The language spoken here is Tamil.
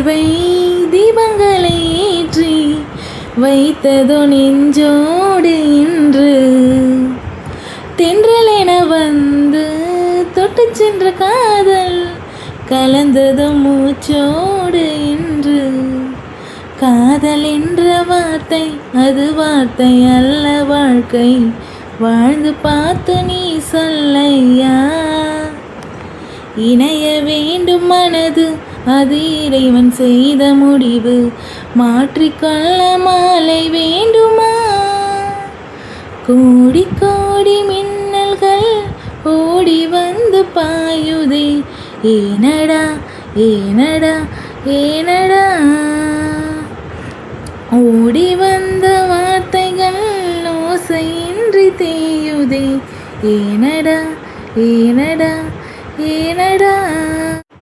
வாழ்வை தீபங்களை ஏற்றி வைத்ததோ நெஞ்சோடு இன்று. தென்றல் என வந்து தொட்டு சென்ற காதல் கலந்ததோ மூச்சோடு இன்று. காதல் என்ற வார்த்தை அது வார்த்தை அல்ல வாழ்க்கை, வாழ்ந்து பார்த்து நீ சொல்லையா. இணைய வேண்டும் மனது அது இறைவன் செய்த முடிவு, மாற்றிக்கொள்ள மாலை வேண்டுமா. கோடி கோடி மின்னல்கள் ஓடி வந்து பாயுதே, ஏனடா ஏனடா ஏனடா. ஓடி வந்த வார்த்தைகள் ஓசையின்றி தேயுதே, ஏனடா ஏனடா ஏனடா.